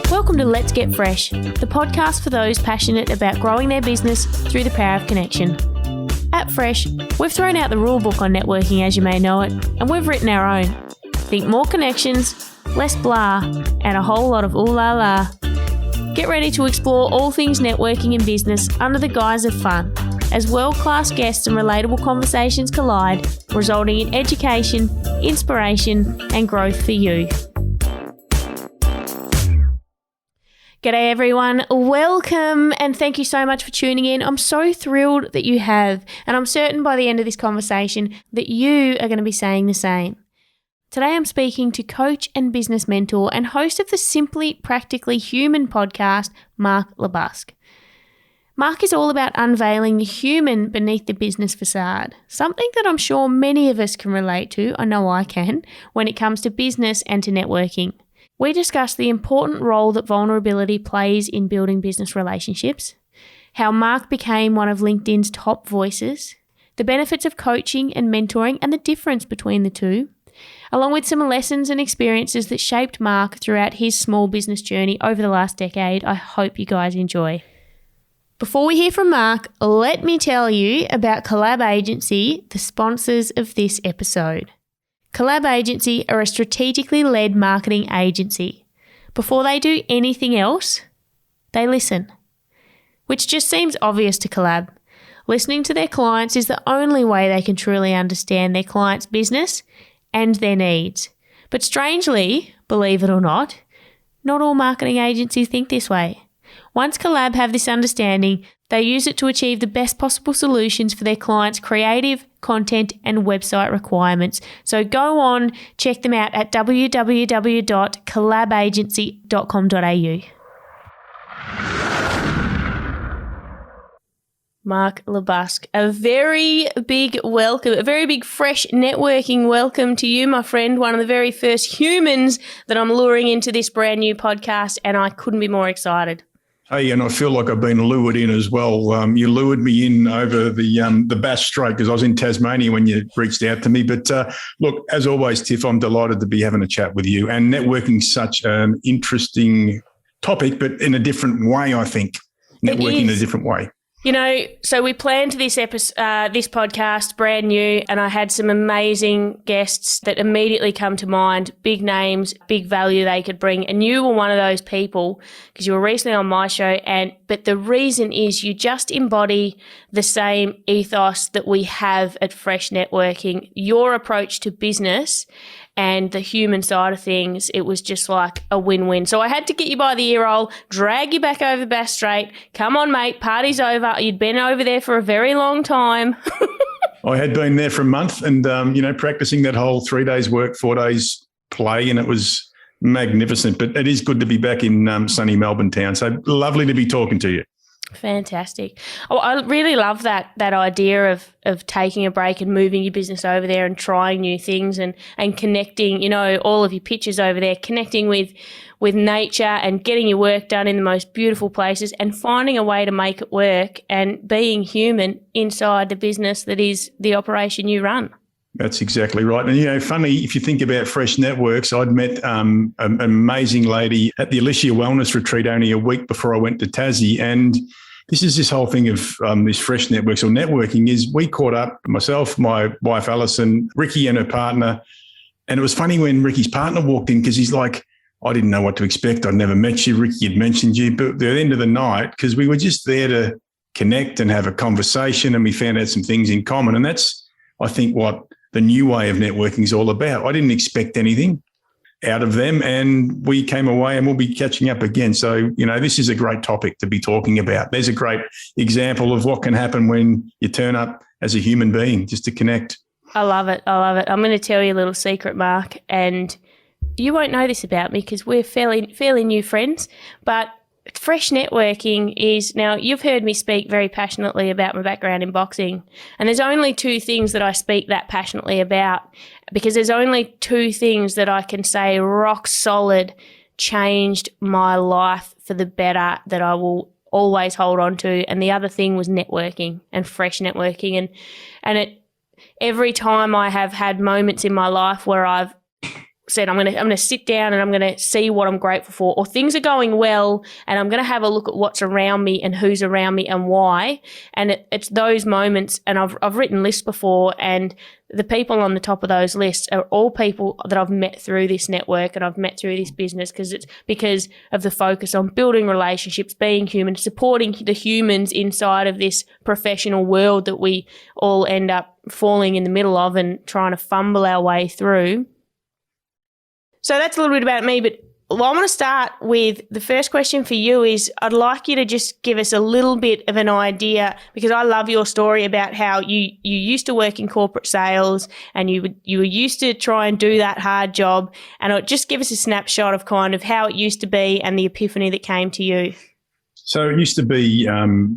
Welcome to Let's Get Fresh, the podcast for those passionate about growing their business through the power of connection. At Fresh, we've thrown out the rule book on networking as you may know it, and we've written our own. Think more connections, less blah, and a whole lot of ooh la la. Get ready to explore all things networking and business under the guise of fun, as world-class guests and relatable conversations collide, resulting in education, inspiration, and growth for you. G'day everyone, welcome and thank you so much for tuning in. I'm so thrilled that you have, and I'm certain by the end of this conversation that you are going to be saying the same. Today I'm speaking to coach and business mentor and host of the Simply Practically Human podcast, Mark LeBusque. Mark is all about unveiling the human beneath the business facade, something that I'm sure many of us can relate to, I know I can, when it comes to business and to networking. We discuss the important role that vulnerability plays in building business relationships, how Mark became one of LinkedIn's top voices, the benefits of coaching and mentoring and the difference between the two, along with some lessons and experiences that shaped Mark throughout his small business journey over the last decade. I hope you guys enjoy. Before we hear from Mark, let me tell you about Collab Agency, the sponsors of this episode. Collab Agency are a strategically led marketing agency. Before they do anything else, they listen, which just seems obvious to Collab. Listening to their clients is the only way they can truly understand their client's business and their needs. But strangely, believe it or not all marketing agencies think this way. Once Collab have this understanding, they use it to achieve the best possible solutions for their clients' creative, content and website requirements. So go on, check them out at www.collabagency.com.au. Mark LeBusque, a very big welcome, a very big fresh networking welcome to you, my friend, one of the very first humans that I'm luring into this brand new podcast, and I couldn't be more excited. Hey, and I feel like I've been lured in as well. You lured me in over the Bass Strait because I was in Tasmania when you reached out to me. But look, as always, Tiff, I'm delighted to be having a chat with you. And networking's such an interesting topic, but in a different way, I think. Networking in a different way. You know, so we planned this episode, this podcast brand new, and I had some amazing guests that immediately come to mind, big names, big value they could bring. And you were one of those people because you were recently on my show. But the reason is you just embody the same ethos that we have at Fresh Networking, your approach to business and the human side of things. It was just like a win-win. So I had to get you by the ear roll, drag you back over the Bass Strait. Come on, mate, party's over. You'd been over there for a very long time. I had been there for a month and, practicing that whole 3 days work, 4 days play, and it was magnificent. But it is good to be back in sunny Melbourne town. So lovely to be talking to you. Fantastic. Oh, I really love that idea of taking a break and moving your business over there and trying new things and connecting, all of your pictures over there, connecting with nature and getting your work done in the most beautiful places and finding a way to make it work and being human inside the business that is the operation you run. That's exactly right. And, funny, if you think about Fresh Networks, I'd met an amazing lady at the Alicia Wellness Retreat only a week before I went to Tassie. And this whole thing of this Fresh Networks or networking is we caught up, myself, my wife, Alison, Ricky and her partner. And it was funny when Ricky's partner walked in because he's like, I didn't know what to expect. I'd never met you. Ricky had mentioned you. But at the end of the night, because we were just there to connect and have a conversation and we found out some things in common. And that's, I think, what the new way of networking is all about. I didn't expect anything out of them and we came away and we'll be catching up again. So, this is a great topic to be talking about. There's a great example of what can happen when you turn up as a human being just to connect. I love it. I'm going to tell you a little secret, Mark, and you won't know this about me because we're fairly new friends, but Fresh Networking is, now you've heard me speak very passionately about my background in boxing, and there's only two things that I speak that passionately about because there's only two things that I can say rock solid changed my life for the better that I will always hold on to. And the other thing was networking and Fresh Networking. And every time I have had moments in my life where I've said, I'm gonna sit down and I'm gonna see what I'm grateful for, or things are going well and I'm gonna have a look at what's around me and who's around me and why. And it's those moments, and I've written lists before, and the people on the top of those lists are all people that I've met through this network and I've met through this business, because it's because of the focus on building relationships, being human, supporting the humans inside of this professional world that we all end up falling in the middle of and trying to fumble our way through. So that's a little bit about me, but I want to start with the first question for you is, I'd like you to just give us a little bit of an idea, because I love your story about how you used to work in corporate sales and you were used to try and do that hard job, and just give us a snapshot of kind of how it used to be and the epiphany that came to you. So it used to be,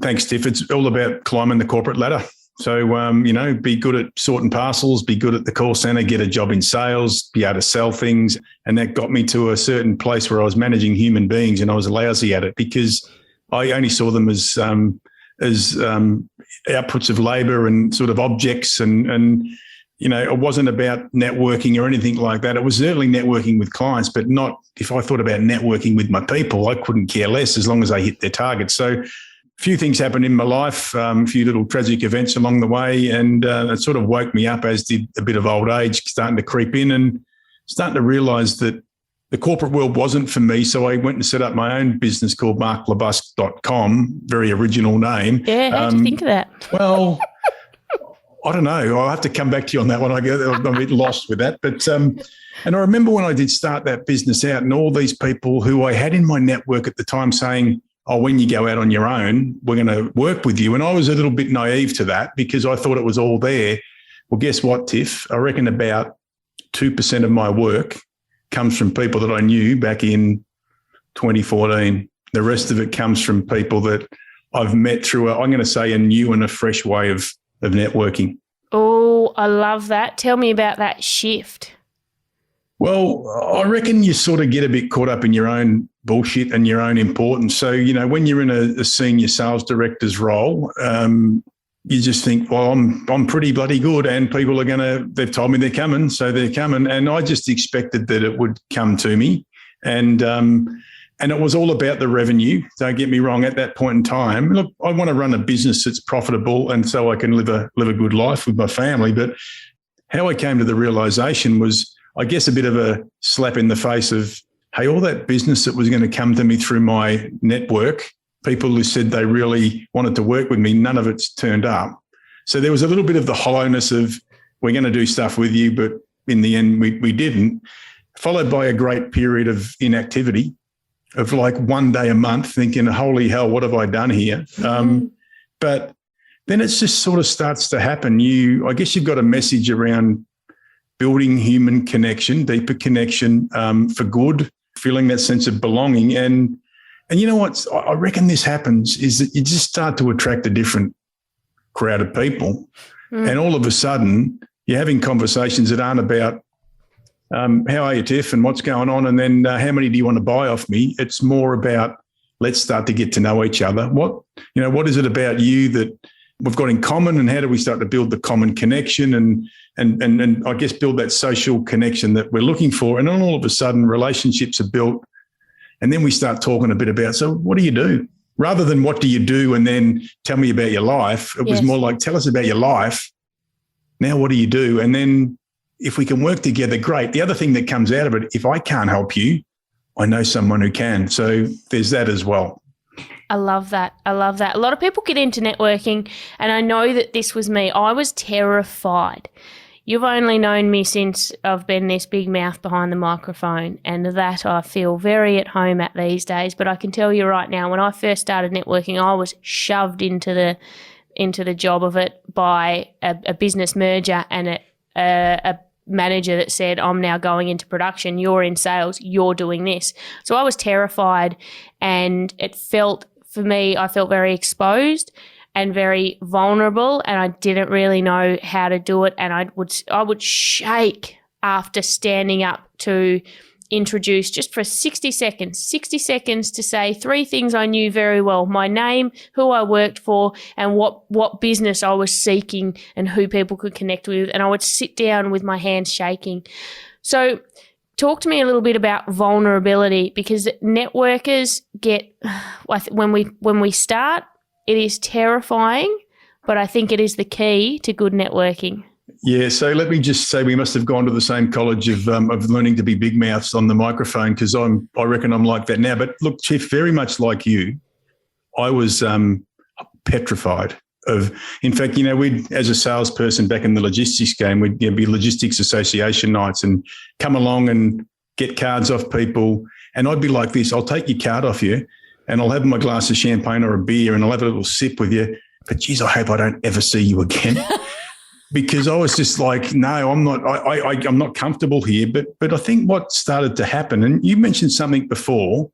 thanks, Tiff, it's all about climbing the corporate ladder. So, be good at sorting parcels, be good at the call center, get a job in sales, be able to sell things. And that got me to a certain place where I was managing human beings, and I was lousy at it because I only saw them as outputs of labor and sort of objects. And it wasn't about networking or anything like that. It was certainly networking with clients, but not, if I thought about networking with my people, I couldn't care less as long as they hit their targets. So a few things happened in my life, a few little tragic events along the way, and it sort of woke me up, as did a bit of old age starting to creep in, and starting to realise that the corporate world wasn't for me. So I went and set up my own business called LeBusque.com, very original name. Yeah, how did you think of that? Well, I don't know. I'll have to come back to you on that one. I'm a bit lost with that. But and I remember when I did start that business out, and all these people who I had in my network at the time saying, oh, when you go out on your own, we're going to work with you. And I was a little bit naive to that because I thought it was all there. Well, guess what, Tiff? I reckon about 2% of my work comes from people that I knew back in 2014. The rest of it comes from people that I've met through, I'm going to say, a new and a fresh way of networking. Oh, I love that. Tell me about that shift. Well, I reckon you sort of get a bit caught up in your own bullshit and your own importance. So, when you're in a senior sales director's role, you just think, well, I'm pretty bloody good, and people are they've told me they're coming, so they're coming. And I just expected that it would come to me. And it was all about the revenue. Don't get me wrong, at that point in time, look, I want to run a business that's profitable and so I can live a good life with my family. But how I came to the realisation was, I guess, a bit of a slap in the face of, hey, all that business that was going to come to me through my network, people who said they really wanted to work with me, none of it's turned up. So there was a little bit of the hollowness of, we're going to do stuff with you, but in the end, we didn't, followed by a great period of inactivity of like one day a month thinking, holy hell, what have I done here? But then it just sort of starts to happen. I guess you've got a message around building human connection, deeper connection for good, feeling that sense of belonging. And you know what I reckon this happens is that you just start to attract a different crowd of people. And all of a sudden you're having conversations that aren't about how are you, Tiff, and what's going on, and then how many do you want to buy off me? It's more about, let's start to get to know each other. What is it about you that we've got in common, and how do we start to build the common connection and I guess build that social connection that we're looking for? And then all of a sudden relationships are built, and then we start talking a bit about, so what do you do? Rather than what do you do and then tell me about your life, it was more like, tell us about your life. Now what do you do? And then if we can work together, great. The other thing that comes out of it, if I can't help you, I know someone who can. So there's that as well. I love that. A lot of people get into networking, and I know that this was me. I was terrified. You've only known me since I've been this big mouth behind the microphone, and that I feel very at home at these days. But I can tell you right now, when I first started networking, I was shoved into the job of it by a business merger and a manager that said, I'm now going into production, you're in sales, you're doing this. So I was terrified, and it felt, for me, I felt very exposed and very vulnerable, and I didn't really know how to do it. And I would shake after standing up to introduce, just for 60 seconds to say 3 things I knew very well: my name, who I worked for, and what business I was seeking and who people could connect with. And I would sit down with my hands shaking. So talk to me a little bit about vulnerability, because networkers get, when we start, it is terrifying, but I think it is the key to good networking. Yeah, so let me just say we must have gone to the same college of learning to be big mouths on the microphone, because I reckon I'm like that now. But look, Chief, very much like you, I was petrified of. In fact, we'd, as a salesperson back in the logistics game, we'd be logistics association nights and come along and get cards off people, and I'd be like this: I'll take your card off you, and I'll have my glass of champagne or a beer, and I'll have a little sip with you. But geez, I hope I don't ever see you again. Because I was just like, no, I'm not. I'm not comfortable here. But I think what started to happen, and you mentioned something before,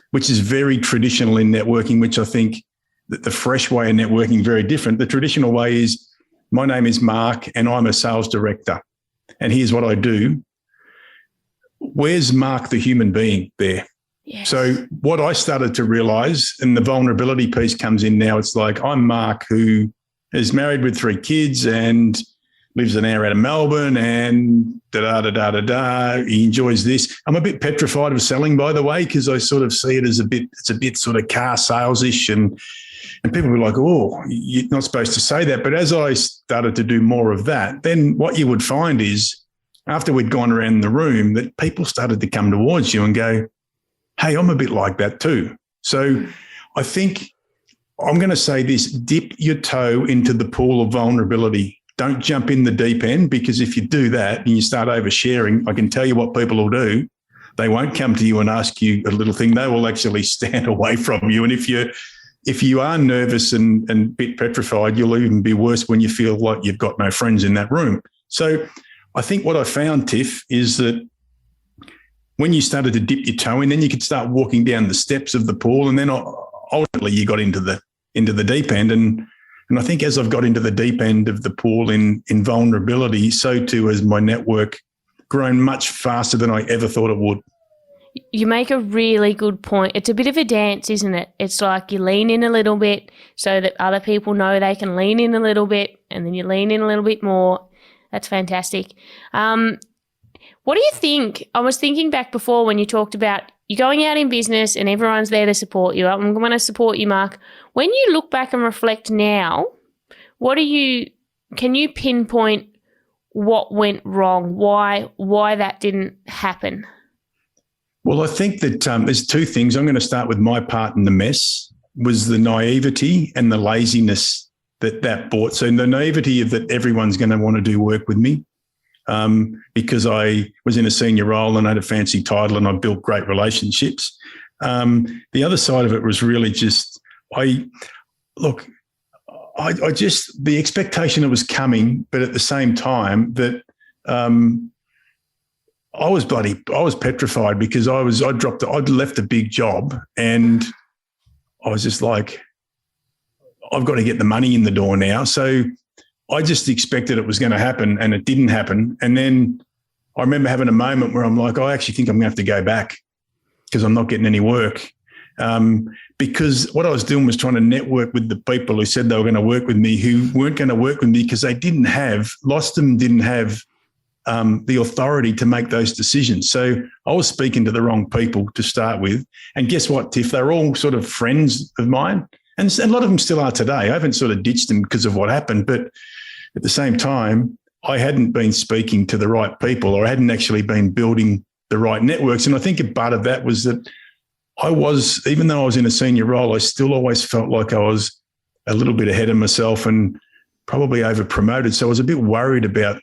which is very traditional in networking, which I think that the fresh way of networking is very different. The traditional way is, my name is Mark, and I'm a sales director, and here's what I do. Where's Mark, the human being, there? Yes. So what I started to realise, and the vulnerability piece comes in now. It's like, I'm Mark, who is married with 3 kids and lives an hour out of Melbourne, and he enjoys this. I'm a bit petrified of selling, by the way, because I sort of see it as it's a bit sort of car sales-ish, and people were like, oh, you're not supposed to say that. But as I started to do more of that, then what you would find is, after we'd gone around the room, that people started to come towards you and go, hey, I'm a bit like that too. So I think I'm going to say this: dip your toe into the pool of vulnerability. Don't jump in the deep end, because if you do that and you start oversharing, I can tell you what people will do. They won't come to you and ask you a little thing. They will actually stand away from you. And if you are nervous and a bit petrified, you'll even be worse when you feel like you've got no friends in that room. So I think what I found, Tiff, is that when you started to dip your toe in, then you could start walking down the steps of the pool, and then ultimately you got into the deep end. And I think as I've got into the deep end of the pool in vulnerability, so too has my network grown much faster than I ever thought it would. You make a really good point. It's a bit of a dance, isn't it? It's like you lean in a little bit so that other people know they can lean in a little bit, and then you lean in a little bit more. That's fantastic. What do you think? I was thinking back before when you talked about you're going out in business and everyone's there to support you. I'm going to support you, Mark. When you look back and reflect now, can you pinpoint what went wrong? Why that didn't happen? Well, I think that there's 2 things. I'm going to start with my part in the mess, was the naivety and the laziness that brought. So the naivety of that everyone's going to want to do work with me. Because I was in a senior role and I had a fancy title and I built great relationships. The other side of it was really just, the expectation that was coming, but at the same time that I was petrified, because I'd left a big job, and I was just like, I've got to get the money in the door now. So I just expected it was going to happen, and it didn't happen. And then I remember having a moment where I'm like, I actually think I'm going to have to go back, because I'm not getting any work. Because what I was doing was trying to network with the people who said they were going to work with me, who weren't going to work with me because they didn't have the authority to make those decisions. So I was speaking to the wrong people to start with. And guess what, Tiff? They're all sort of friends of mine. And a lot of them still are today. I haven't sort of ditched them because of what happened. But at the same time, I hadn't been speaking to the right people, or I hadn't actually been building the right networks. And I think a part of that was that even though I was in a senior role, I still always felt like I was a little bit ahead of myself and probably over promoted. So I was a bit worried about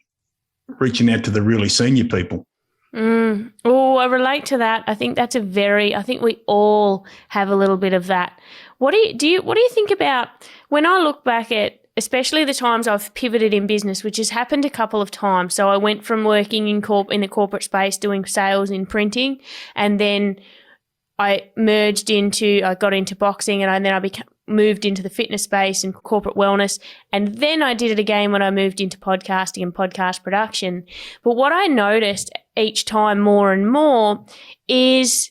reaching out to the really senior people. Oh, I relate to that. I think I think we all have a little bit of that. What do you think about, when I look back at, especially the times I've pivoted in business, which has happened a couple of times. So I went from working in the corporate space doing sales in printing, and then I got into boxing, and then I moved into the fitness space and corporate wellness. And then I did it again when I moved into podcasting and podcast production. But what I noticed each time more and more is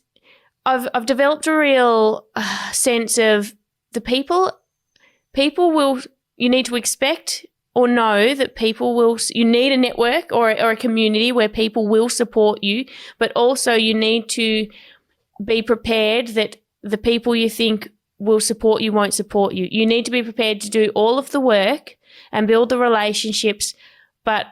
I've developed a real sense of the people you need to expect or know that people will, you need a network or a community where people will support you, but also you need to be prepared that the people you think will support you won't support you. You need to be prepared to do all of the work and build the relationships, but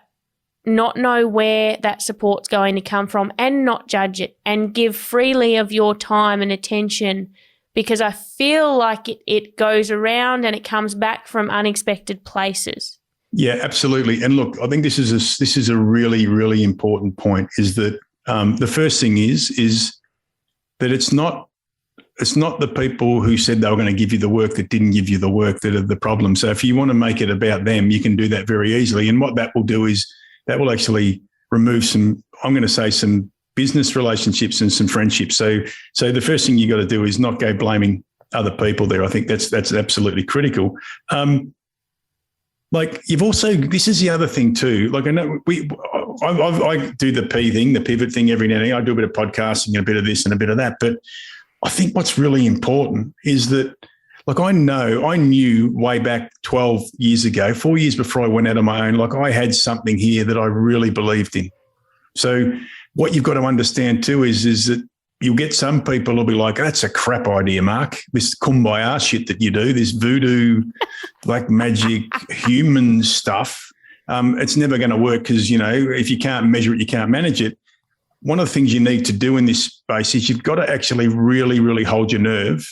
not know where that support's going to come from and not judge it and give freely of your time and attention, because I feel like it goes around and it comes back from unexpected places. Yeah, absolutely. And look, I think this is a really, really important point, is that the first thing is that it's not the people who said they were going to give you the work that didn't give you the work that are the problem. So if you want to make it about them, you can do that very easily. And what that will do is that will actually remove some, I'm going to say, some business relationships and some friendships. So the first thing you got to do is not go blaming other people there. I think that's absolutely critical. Like you've also, this is the other thing too. Like I know I do the P thing, the pivot thing every now and then. I do a bit of podcasting and a bit of this and a bit of that. But I think what's really important is that, like I knew way back 12 years ago, 4 years before I went out on my own, like I had something here that I really believed in. So what you've got to understand too is that you'll get some people who'll be like, that's a crap idea, Mark. This kumbaya shit that you do, this voodoo, black magic, human stuff, it's never going to work because, if you can't measure it, you can't manage it. One of the things you need to do in this space is you've got to actually really, really hold your nerve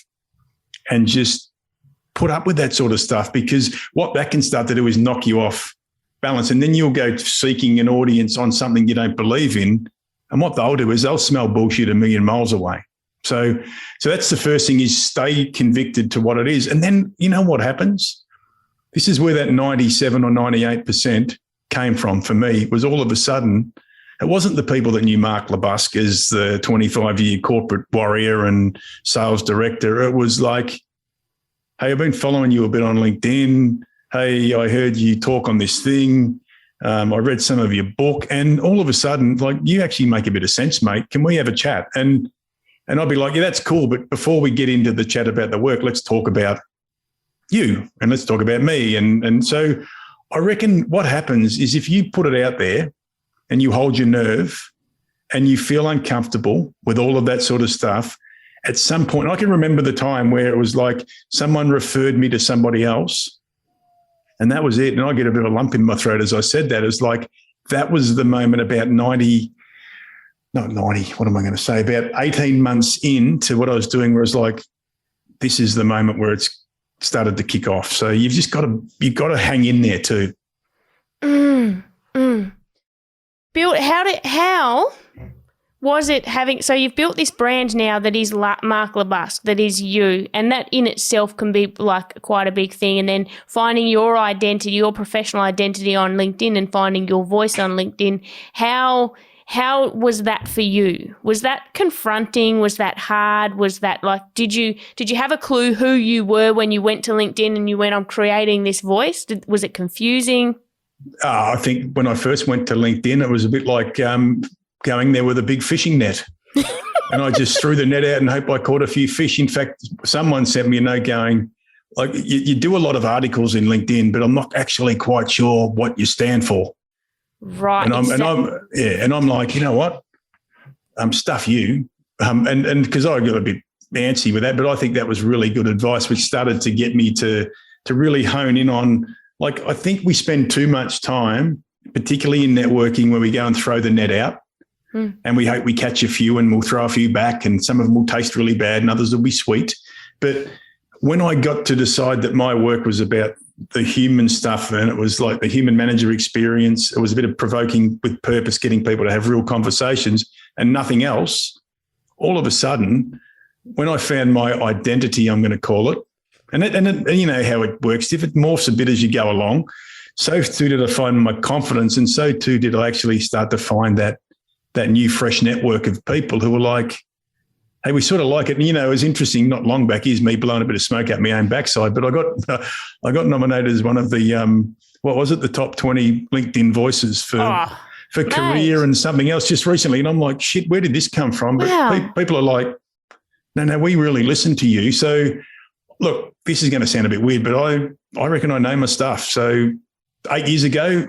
and just put up with that sort of stuff, because what that can start to do is knock you off balance. And then you'll go seeking an audience on something you don't believe in. And what they'll do is they'll smell bullshit a million miles away. So that's the first thing, is stay convicted to what it is. And then you know what happens? This is where that 97 or 98% came from for me, was all of a sudden, it wasn't the people that knew Mark LeBusque as the 25-year corporate warrior and sales director. It was like, hey, I've been following you a bit on LinkedIn. Hey, I heard you talk on this thing. I read some of your book, and all of a sudden, like, you actually make a bit of sense, mate. Can we have a chat? And I'd be like, yeah, that's cool. But before we get into the chat about the work, let's talk about you and let's talk about me. And so I reckon what happens is if you put it out there and you hold your nerve and you feel uncomfortable with all of that sort of stuff, at some point, I can remember the time where it was like someone referred me to somebody else, and that was it. And I get a bit of a lump in my throat as I said that. It's like that was the moment about 90, not 90, what am I going to say, about 18 months into what I was doing, where it's like, this is the moment where it's started to kick off. So you've got to hang in there too. Bill, how was it having, so you've built this brand now that is Mark LeBusque, that is you, and that in itself can be like quite a big thing. And then finding your identity, your professional identity on LinkedIn and finding your voice on LinkedIn. How was that for you? Was that confronting? Was that hard? Was that like, did you have a clue who you were when you went to LinkedIn and you went, I'm creating this voice? Was it confusing? I think when I first went to LinkedIn, it was a bit like going there with a big fishing net. And I just threw the net out and hope I caught a few fish. In fact, someone sent me a note going, like, you do a lot of articles in LinkedIn, but I'm not actually quite sure what you stand for. Right. And I'm like, you know what? Stuff you. And because I got a bit antsy with that, but I think that was really good advice, which started to get me to really hone in on, like, I think we spend too much time, particularly in networking, where we go and throw the net out and we hope we catch a few and we'll throw a few back, and some of them will taste really bad and others will be sweet. But when I got to decide that my work was about the human stuff, and it was like the human manager experience, it was a bit of provoking with purpose, getting people to have real conversations and nothing else, all of a sudden, when I found my identity, I'm going to call it, and you know how it works, if it morphs a bit as you go along, so too did I find my confidence, and so too did I actually start to find that new fresh network of people who were like, hey, we sort of like it. And, you know, it was interesting, not long back, is me blowing a bit of smoke out my own backside, but I got nominated as one of the, the top 20 LinkedIn voices for career and something else just recently. And I'm like, shit, where did this come from? But people are like, no, we really listen to you. So look, this is going to sound a bit weird, but I reckon I know my stuff. So 8 years ago,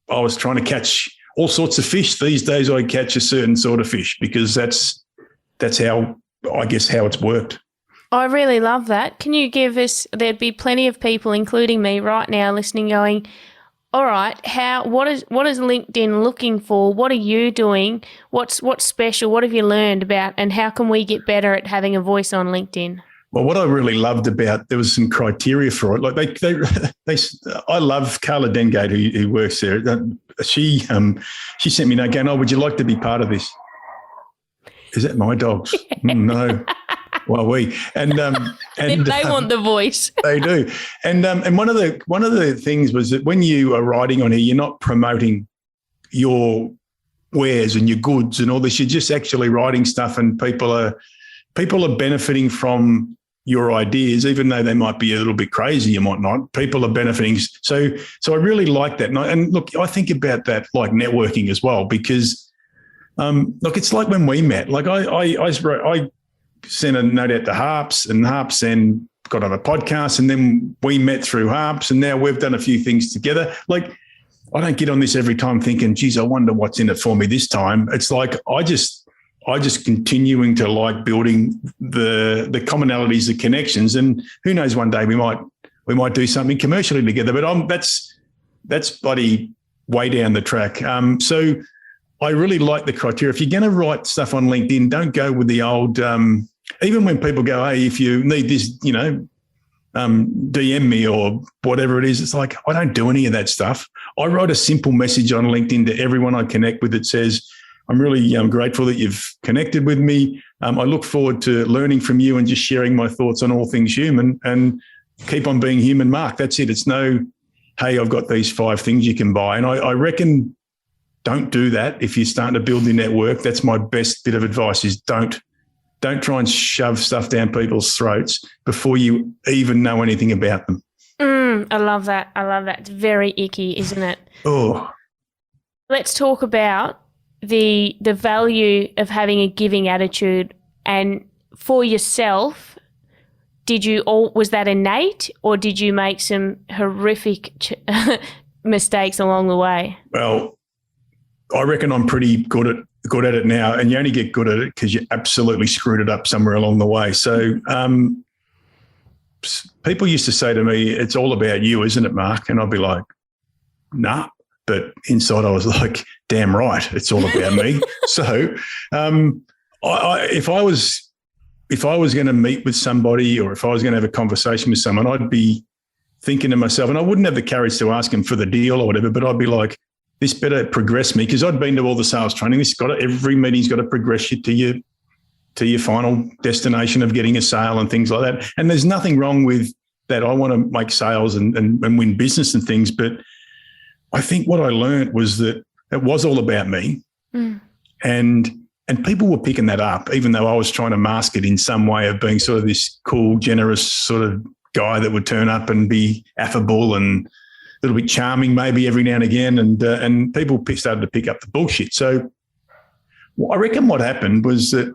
I was trying to catch all sorts of fish. These days I catch a certain sort of fish because that's how, I guess, how it's worked. I really love that. Can you give us, there'd be plenty of people, including me right now, listening going, all right, what is LinkedIn looking for? What are you doing? What's special? What have you learned about, and how can we get better at having a voice on LinkedIn? Well, what I really loved about, there was some criteria for it. Like I love Carla Dengate, who works there. She sent me a note going, "Oh, would you like to be part of this?" Is that my dogs? No. Well, and they want the voice. They do. And one of the things was that when you are writing on here, you're not promoting your wares and your goods and all this. You're just actually writing stuff, and people are benefiting from your ideas, even though they might be a little bit crazy and whatnot. People are benefiting. So I really like that. And look, I think about that like networking as well, because look, it's like when we met. Like I sent a note out to Harps, and Harps then got on a podcast, and then we met through Harps, and now we've done a few things together. Like, I don't get on this every time thinking, geez, I wonder what's in it for me this time. It's like I just continuing to like building the commonalities, the connections, and who knows, one day we might do something commercially together. But that's bloody way down the track. So I really like the criteria. If you're going to write stuff on LinkedIn, don't go with the old, even when people go, hey, if you need this, DM me or whatever it is. It's like, I don't do any of that stuff. I write a simple message on LinkedIn to everyone I connect with that says, I'm really grateful that you've connected with me. I look forward to learning from you and just sharing my thoughts on all things human, and keep on being human, Mark. That's it. It's no, hey, I've got these 5 things you can buy. And I reckon, don't do that if you're starting to build your network. That's my best bit of advice, is don't try and shove stuff down people's throats before you even know anything about them. I love that. It's very icky, isn't it? Oh. Let's talk about the value of having a giving attitude. And for yourself, was that innate, or did you make some horrific mistakes along the way? Well, I reckon I'm pretty good at it now, and you only get good at it because you absolutely screwed it up somewhere along the way. So people used to say to me, it's all about you, isn't it, Mark? And I'd be like, nah. But inside I was like, damn right, it's all about me. So if I was going to meet with somebody, or if I was going to have a conversation with someone, I'd be thinking to myself, and I wouldn't have the courage to ask them for the deal or whatever, but I'd be like, this better progress me, because I'd been to all the sales training. Every meeting's got to progress you to your final destination of getting a sale and things like that. And there's nothing wrong with that. I want to make sales and win business and things. But I think what I learned was that it was all about me. And people were picking that up, even though I was trying to mask it in some way of being sort of this cool, generous sort of guy that would turn up and be affable and a little bit charming maybe every now and again, and people started to pick up the bullshit. So I reckon what happened was that,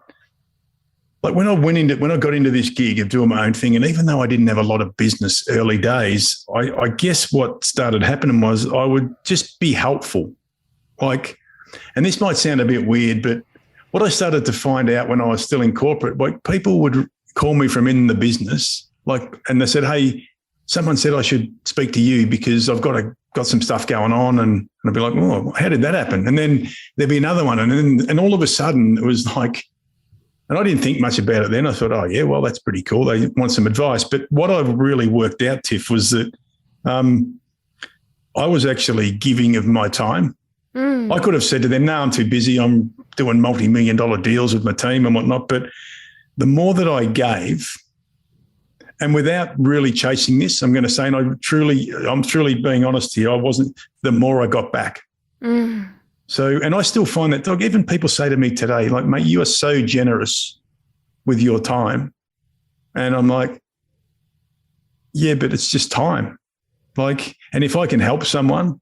like when I got into this gig of doing my own thing, and even though I didn't have a lot of business early days, I guess what started happening was I would just be helpful. Like, and this might sound a bit weird, but what I started to find out when I was still in corporate, like people would call me from in the business, and they said, hey, someone said I should speak to you because I've got some stuff going on, and I'd be like, oh, how did that happen? And then there'd be another one, and all of a sudden it was like, and I didn't think much about it then. I thought, oh yeah, well that's pretty cool. They want some advice. But what I really worked out, Tiff, was that I was actually giving of my time. I could have said to them, no, I'm too busy. I'm doing multi-million-dollar deals with my team and whatnot. But the more that I gave, and without really chasing this, I'm going to say, and I'm truly being honest here, I wasn't, the more I got back. So, and I still find that, dog, even people say to me today, like, mate, you are so generous with your time. And I'm like, yeah, but it's just time. Like, and if I can help someone,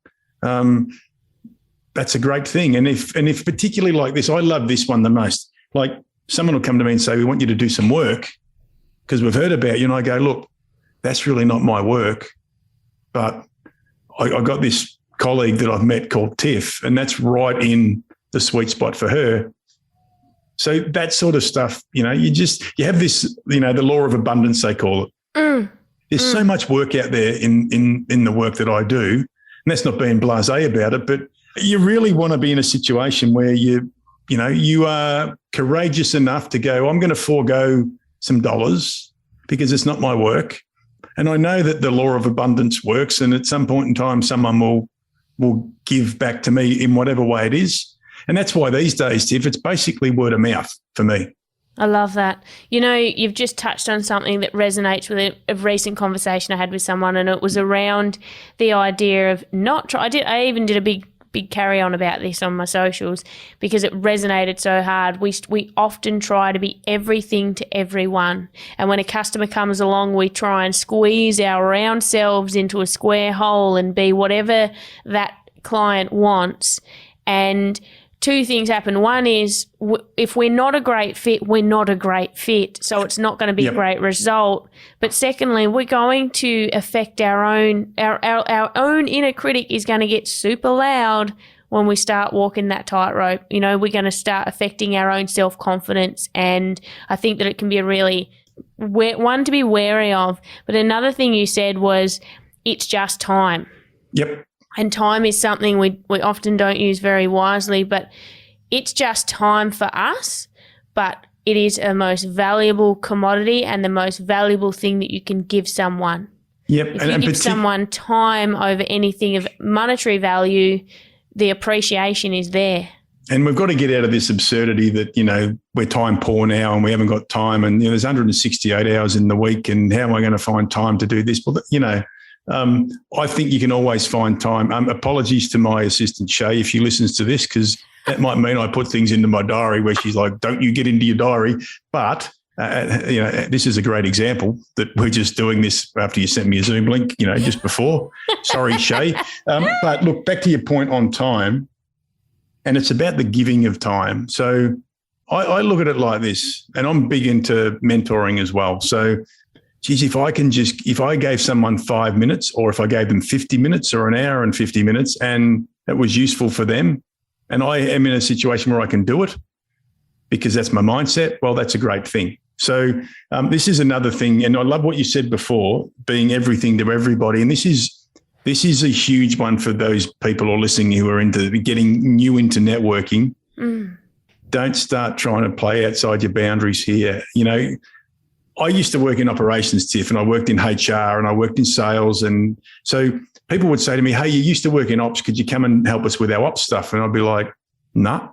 that's a great thing. And if particularly like this, I love this one the most. Like, someone will come to me and say, we want you to do some work because we've heard about you. And I go, look, that's really not my work, but I got this colleague that I've met called Tiff, and that's right in the sweet spot for her. So that sort of stuff, you have this, the law of abundance, they call it. There's so much work out there in the work that I do, and that's not being blasé about it, but you really want to be in a situation where you are courageous enough to go, I'm going to forego some dollars because it's not my work. And I know that the law of abundance works, and at some point in time, someone will give back to me in whatever way it is. And that's why these days, Tiff, it's basically word of mouth for me. I love that. You've just touched on something that resonates with a recent conversation I had with someone, and it was around the idea of I even did a big carry on about this on my socials because it resonated so hard. We often try to be everything to everyone. And when a customer comes along, we try and squeeze our round selves into a square hole and be whatever that client wants. And two things happen. One is if we're not a great fit, we're not a great fit. So it's not going to be a great result. But secondly, we're going to affect our own inner critic is going to get super loud when we start walking that tightrope. We're going to start affecting our own self-confidence. And I think that it can be a really one to be wary of. But another thing you said was it's just time. Yep. And time is something we often don't use very wisely, but it's just time for us, but it is a most valuable commodity and the most valuable thing that you can give someone. Yep. If you give someone time over anything of monetary value, the appreciation is there. And we've got to get out of this absurdity that, we're time poor now and we haven't got time, and there's 168 hours in the week, and how am I going to find time to do this? Well, I think you can always find time. Apologies to my assistant, Shay, if she listens to this, because that might mean I put things into my diary where she's like, don't you get into your diary. But, this is a great example that we're just doing this after you sent me a Zoom link, just before. Sorry, Shay. But look, back to your point on time, and it's about the giving of time. So I look at it like this, and I'm big into mentoring as well. So geez, if I gave someone 5 minutes, or if I gave them 50 minutes or an hour and 50 minutes, and it was useful for them, and I am in a situation where I can do it because that's my mindset, well, that's a great thing. So this is another thing. And I love what you said before, being everything to everybody. And this is a huge one for those people who are listening who are getting new into networking. Don't start trying to play outside your boundaries here. I used to work in operations, Tiff, and I worked in HR and I worked in sales. And so people would say to me, hey, you used to work in ops. Could you come and help us with our ops stuff? And I'd be like, nah.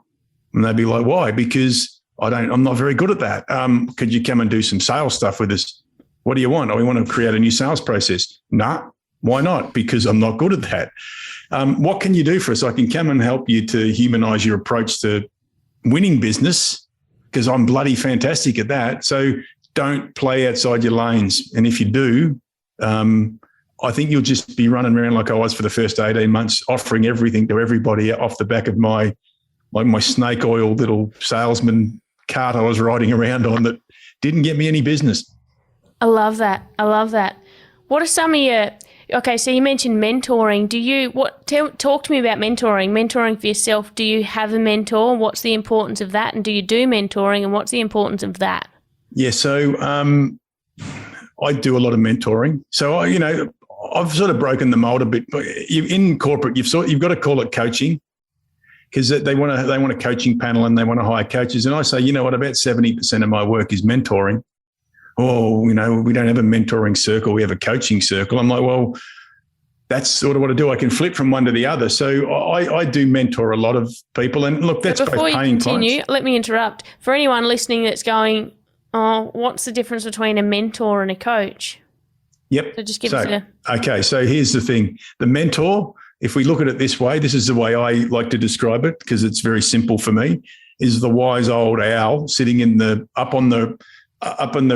And they'd be like, why? Because I'm not very good at that. Could you come and do some sales stuff with us? What do you want? Oh, we want to create a new sales process. Nah, why not? Because I'm not good at that. What can you do for us? I can come and help you to humanize your approach to winning business because I'm bloody fantastic at that. So don't play outside your lanes. And if you do, I think you'll just be running around like I was for the first 18 months, offering everything to everybody off the back of my snake oil little salesman cart I was riding around on that didn't get me any business. I love that. What are some of your, okay, so you mentioned mentoring. Talk to me about mentoring for yourself. Do you have a mentor? What's the importance of that? And do you do mentoring, and what's the importance of that? Yeah, so I do a lot of mentoring. So, I've sort of broken the mold a bit. In corporate, you've got to call it coaching because they want a coaching panel and they want to hire coaches. And I say, you know what, about 70% of my work is mentoring. Oh, we don't have a mentoring circle. We have a coaching circle. I'm like, well, that's sort of what I do. I can flip from one to the other. So I do mentor a lot of people. And look, that's both paying clients. Before you continue, let me interrupt. For anyone listening that's going, oh, what's the difference between a mentor and a coach? Yep. So just give us a... Okay, so here's the thing. The mentor, if we look at it this way, this is the way I like to describe it because it's very simple for me, is the wise old owl sitting up on the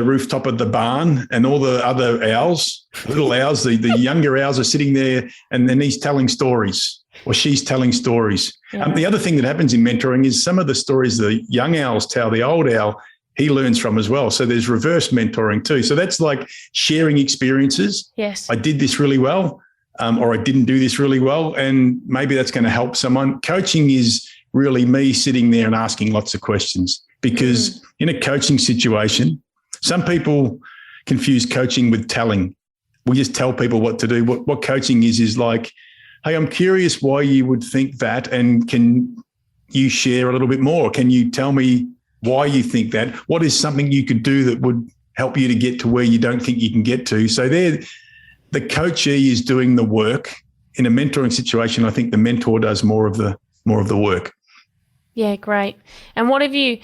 rooftop of the barn, and all the other owls, little owls, the younger owls are sitting there, and then he's telling stories or she's telling stories. Yeah. The other thing that happens in mentoring is some of the stories the young owls tell the old owl, he learns from as well. So there's reverse mentoring too. So that's like sharing experiences. Yes. I did this really well. or I didn't do this really well, and maybe that's going to help someone. Coaching is really me sitting there and asking lots of questions, because in a coaching situation, some people confuse coaching with telling. We just tell people what to do. What coaching is like, hey, I'm curious why you would think that, and can you share a little bit more? Can you tell me why you think that? What is something you could do that would help you to get to where you don't think you can get to? So the coachee is doing the work. In a mentoring situation, I think the mentor does more of the work. Yeah, great. And what have you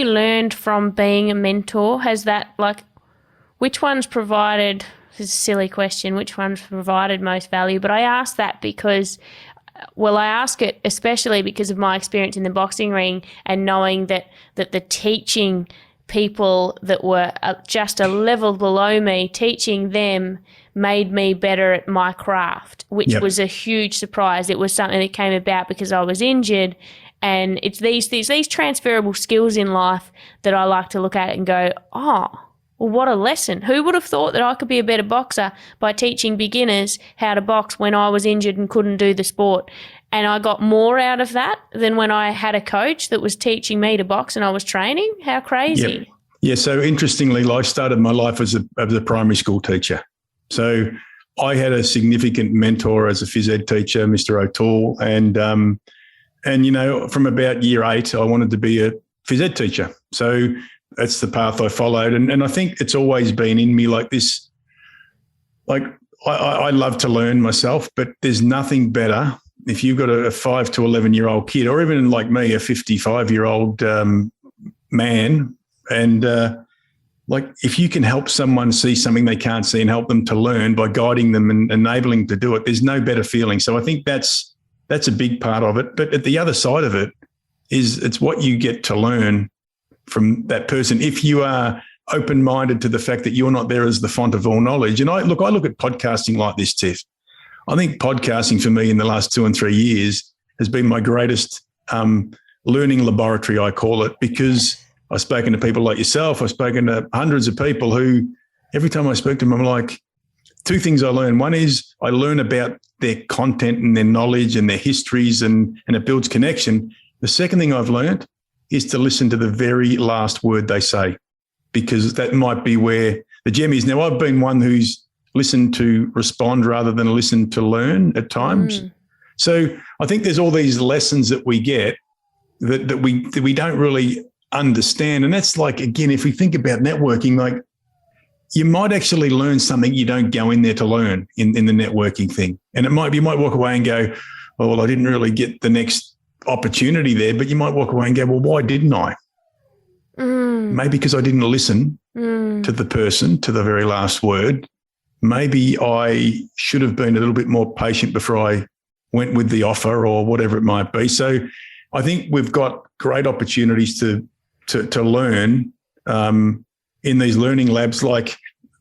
learned from being a mentor? Has that, like, which one's provided, this is a silly question, which one's provided most value? But I ask that because, well, I ask it especially because of my experience in the boxing ring and knowing that the teaching people that were just a level below me, teaching them made me better at my craft, which was a huge surprise. It was something that came about because I was injured, and it's these transferable skills in life that I like to look at and go, oh, well, what a lesson. Who would have thought that I could be a better boxer by teaching beginners how to box when I was injured and couldn't do the sport? And I got more out of that than when I had a coach that was teaching me to box and I was training. How crazy. Yep. Yeah, so interestingly, I started my life as a primary school teacher. So I had a significant mentor as a phys ed teacher, Mr. O'Toole, and from about year 8, I wanted to be a phys ed teacher. So that's the path I followed, and I think it's always been in me like this. Like I love to learn myself, but there's nothing better if you've got a 5 to 11-year-old kid, or even like me, a 55-year-old man, and if you can help someone see something they can't see and help them to learn by guiding them and enabling them to do it, there's no better feeling. So I think that's a big part of it. But at the other side of it is it's what you get to learn from that person. If you are open-minded to the fact that you're not there as the font of all knowledge. And I look at podcasting like this, Tiff. I think podcasting for me in the last 2 and 3 years has been my greatest learning laboratory, I call it, because I've spoken to people like yourself. I've spoken to hundreds of people who every time I speak to them, I'm like, 2 things I learn. One is I learn about their content and their knowledge and their histories, and it builds connection. The second thing I've learned is to listen to the very last word they say, because that might be where the gem is. Now, I've been one who's listened to respond rather than listen to learn at times. So I think there's all these lessons that we get that we don't really understand. And that's like, again, if we think about networking, like you might actually learn something you don't go in there to learn in the networking thing. And you might walk away and go, oh, well, I didn't really get the next opportunity there. But you might walk away and go, well, why didn't I? Maybe because I didn't listen to the person, to the very last word. Maybe I should have been a little bit more patient before I went with the offer or whatever it might be. So I think we've got great opportunities to learn in these learning labs like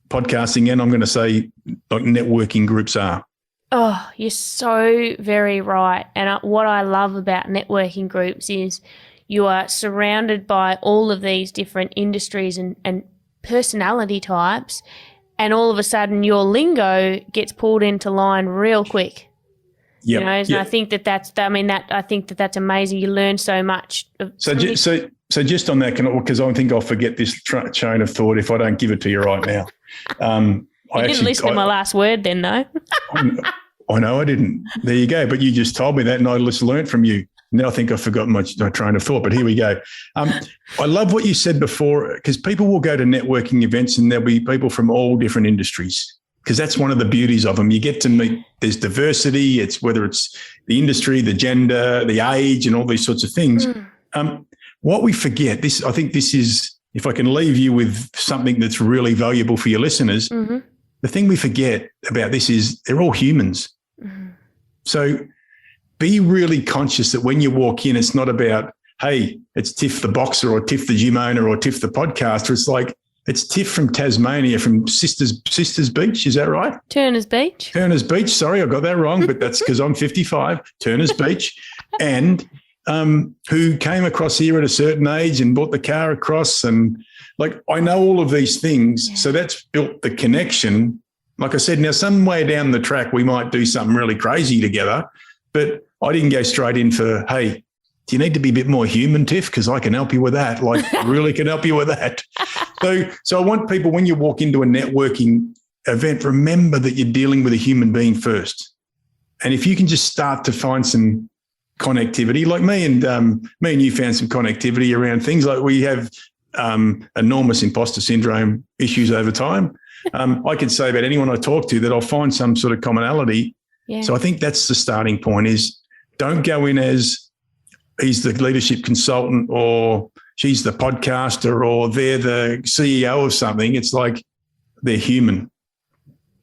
podcasting, and I'm going to say like networking groups are. Oh, you're so very right. And what I love about networking groups is you are surrounded by all of these different industries and personality types, and all of a sudden your lingo gets pulled into line real quick. Yep, And I think that's amazing. You learn so much. So just on that, because I think I'll forget this chain of thought if I don't give it to you right now. You didn't listen to my last word then, though. I know I didn't. There you go. But you just told me that and I just learned from you. Now I think I've forgotten my train of thought, but here we go. I love what you said before, because people will go to networking events and there'll be people from all different industries, because that's one of the beauties of them. You get to meet, there's diversity. It's whether it's the industry, the gender, the age, and all these sorts of things. What we forget, I think this is, if I can leave you with something that's really valuable for your listeners, the thing we forget about this is they're all humans. So be really conscious that when you walk in, it's not about, hey, it's Tiff the boxer or Tiff the gym owner or Tiff the podcaster. It's like, it's Tiff from Tasmania, from Sisters Beach. Is that right? Turner's Beach. Sorry, I got that wrong, but that's because I'm 55. Turner's Beach. And who came across here at a certain age and bought the car across. And like, I know all of these things. Yeah. So that's built the connection Like I said, now some way down the track, we might do something really crazy together, but I didn't go straight in for, hey, do you need to be a bit more human, Tiff? Because I can help you with that. Like, really can help you with that. So I want people, when you walk into a networking event, remember that you're dealing with a human being first. And if you can just start to find some connectivity, like me and you found some connectivity around things like we have enormous imposter syndrome issues over time. I could say about anyone I talk to that I'll find some sort of commonality. Yeah. So I think that's the starting point, is don't go in as he's the leadership consultant or she's the podcaster or they're the CEO of something. It's like they're human.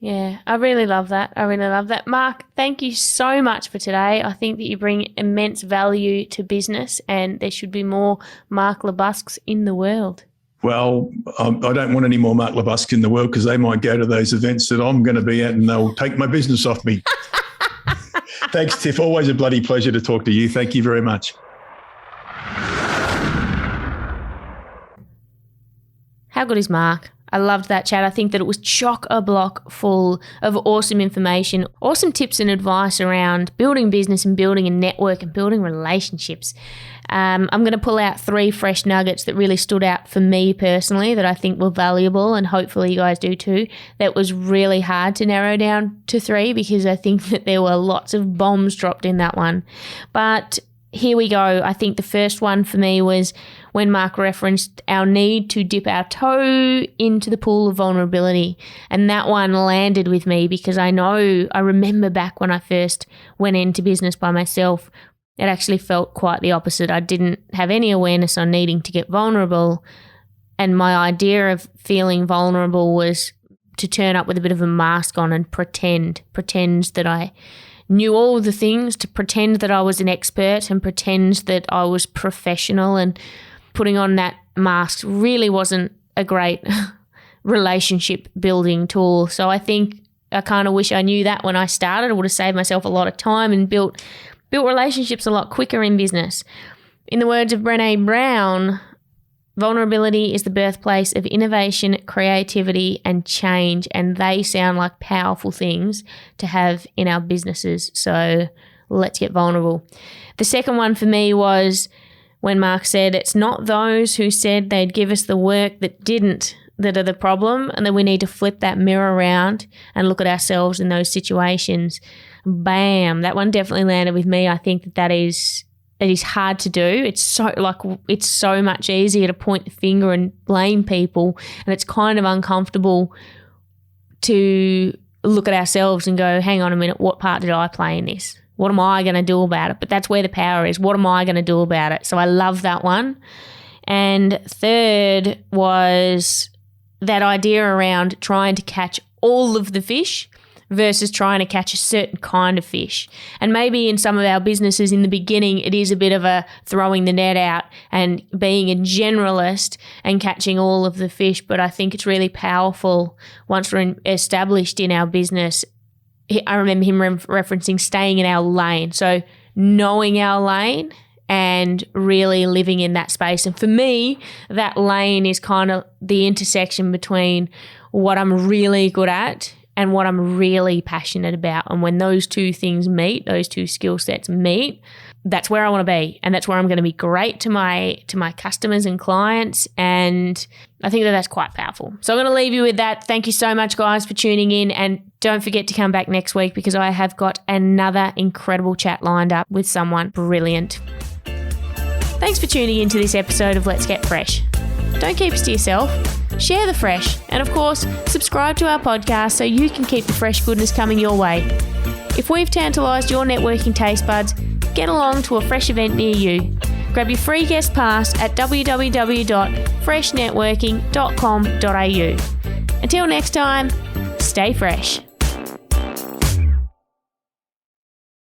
Yeah, I really love that. Mark, thank you so much for today. I think that you bring immense value to business, and there should be more Mark LeBusques in the world. Well, I don't want any more Mark LeBusque in the world, because they might go to those events that I'm going to be at and they'll take my business off me. Thanks, Tiff. Always a bloody pleasure to talk to you. Thank you very much. How good is Mark? I loved that chat. I think that it was chock-a-block full of awesome information, awesome tips and advice around building business and building a network and building relationships. I'm going to pull out 3 fresh nuggets that really stood out for me personally that I think were valuable, and hopefully you guys do too. That was really hard to narrow down to 3 because I think that there were lots of bombs dropped in that one. But here we go. I think the first one for me was when Mark referenced our need to dip our toe into the pool of vulnerability. And that one landed with me because I remember back when I first went into business by myself, it actually felt quite the opposite. I didn't have any awareness on needing to get vulnerable. And my idea of feeling vulnerable was to turn up with a bit of a mask on and pretend that I knew all the things, to pretend that I was an expert and pretend that I was professional, and putting on that mask really wasn't a great relationship building tool. So I think I kind of wish I knew that when I started. I would have saved myself a lot of time and built relationships a lot quicker in business. In the words of Brené Brown, vulnerability is the birthplace of innovation, creativity, and change, and they sound like powerful things to have in our businesses. So let's get vulnerable. The second one for me was when Mark said, it's not those who said they'd give us the work that didn't that are the problem, and then we need to flip that mirror around and look at ourselves in those situations. Bam, that one definitely landed with me. I think that is hard to do. It's so much easier to point the finger and blame people, and it's kind of uncomfortable to look at ourselves and go, hang on a minute, what part did I play in this? What am I going to do about it? But that's where the power is. What am I going to do about it? So I love that one. And third was that idea around trying to catch all of the fish versus trying to catch a certain kind of fish. And maybe in some of our businesses in the beginning, it is a bit of a throwing the net out and being a generalist and catching all of the fish. But I think it's really powerful once we're established in our business. I remember him referencing staying in our lane. So knowing our lane and really living in that space. And for me, that lane is kind of the intersection between what I'm really good at and what I'm really passionate about. And when those two things meet, those two skill sets meet, that's where I want to be. And that's where I'm going to be great to my customers and clients. And I think that that's quite powerful. So I'm going to leave you with that. Thank you so much, guys, for tuning in. And don't forget to come back next week because I have got another incredible chat lined up with someone brilliant. Thanks for tuning into this episode of Let's Get Fresh. Don't keep it to yourself. Share the fresh. And of course, subscribe to our podcast so you can keep the fresh goodness coming your way. If we've tantalised your networking taste buds, get along to a fresh event near you. Grab your free guest pass at www.freshnetworking.com.au. Until next time, stay fresh.